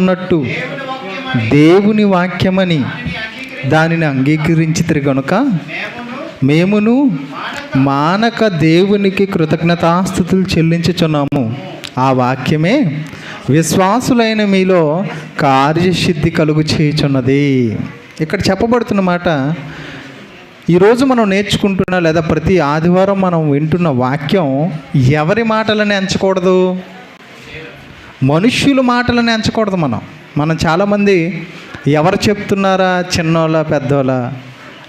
ఉన్నట్టు దేవుని వాక్యమని దానిని అంగీకరించితిరి గనుక మేమును మానక దేవునికి కృతజ్ఞతాస్తుతులు చెల్లించుచున్నాము. ఆ వాక్యమే విశ్వాసులైన మీలో కార్యసిద్ధి కలుగు చేయుచున్నది. ఇక్కడ చెప్పబడుతున్న మాట, ఈరోజు మనం నేర్చుకుంటున్న లేదా ప్రతి ఆదివారం మనం వింటున్న వాక్యం ఎవరి మాటలని ఎంచకూడదు, మనుష్యుల మాటలని ఎంచకూడదు. మనం చాలామంది ఎవరు చెప్తున్నారా, చిన్నోళ్ళ పెద్దోళ్ళ,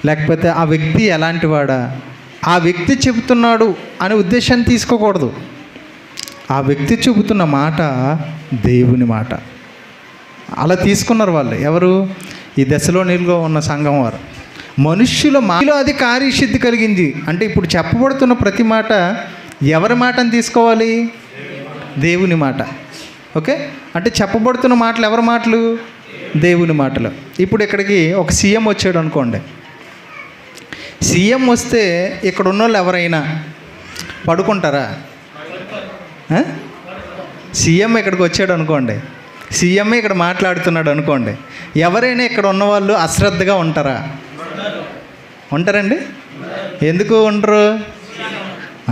లేకపోతే ఆ వ్యక్తి ఎలాంటి వాడా, ఆ వ్యక్తి చెబుతున్నాడు అనే ఉద్దేశాన్ని తీసుకోకూడదు. ఆ వ్యక్తి చెబుతున్న మాట దేవుని మాట. అలా తీసుకున్నారు వాళ్ళు. ఎవరు? ఈ దశలోనిలో ఉన్న సంఘం వారు. మనుష్యుల మాటలో అది కార్యసిద్ధి కలిగింది. అంటే ఇప్పుడు చెప్పబడుతున్న ప్రతి మాట ఎవరి మాటని తీసుకోవాలి? దేవుని మాట. ఓకే, అంటే చెప్పబడుతున్న మాటలు ఎవరి మాటలు? దేవుని మాటలు. ఇప్పుడు ఇక్కడికి ఒక సీఎం వచ్చాడు అనుకోండి. సీఎం వస్తే ఇక్కడ ఉన్న వాళ్ళు ఎవరైనా పడుకుంటారా? సీఎం ఇక్కడికి వచ్చాడు అనుకోండి, సీఎంఏ ఇక్కడ మాట్లాడుతున్నాడు అనుకోండి, ఎవరైనా ఇక్కడ ఉన్నవాళ్ళు అశ్రద్ధగా ఉంటారా? ఉంటారండి? ఎందుకు ఉండరు?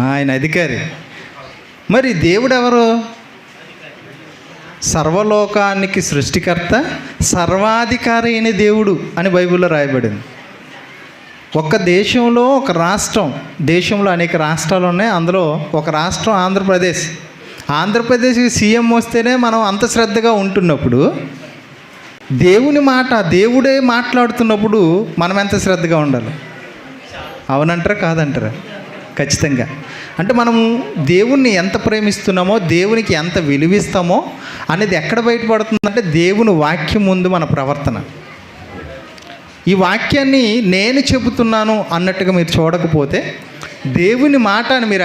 ఆయన అధికారి. మరి దేవుడు ఎవరు? సర్వలోకానికి సృష్టికర్త, సర్వాధికారి అయిన దేవుడు అని బైబిల్లో రాయబడింది. ఒక దేశంలో ఒక రాష్ట్రం, దేశంలో అనేక రాష్ట్రాలు ఉన్నాయి, అందులో ఒక రాష్ట్రం ఆంధ్రప్రదేశ్. ఆంధ్రప్రదేశ్కి సీఎం వస్తేనే మనం అంత శ్రద్ధగా ఉంటున్నప్పుడు, దేవుని మాట దేవుడే మాట్లాడుతున్నప్పుడు మనం ఎంత శ్రద్ధగా ఉండాలి? అవునంటారా కాదంటారా? ఖచ్చితంగా. అంటే మనము దేవుణ్ణి ఎంత ప్రేమిస్తున్నామో, దేవునికి ఎంత విలువిస్తామో అనేది ఎక్కడ బయటపడుతుందంటే దేవుని వాక్యం ముందు మన ప్రవర్తన. ఈ వాక్యాన్ని నేను చెబుతున్నాను అన్నట్టుగా మీరు చూడకపోతే, దేవుని మాట అని మీరు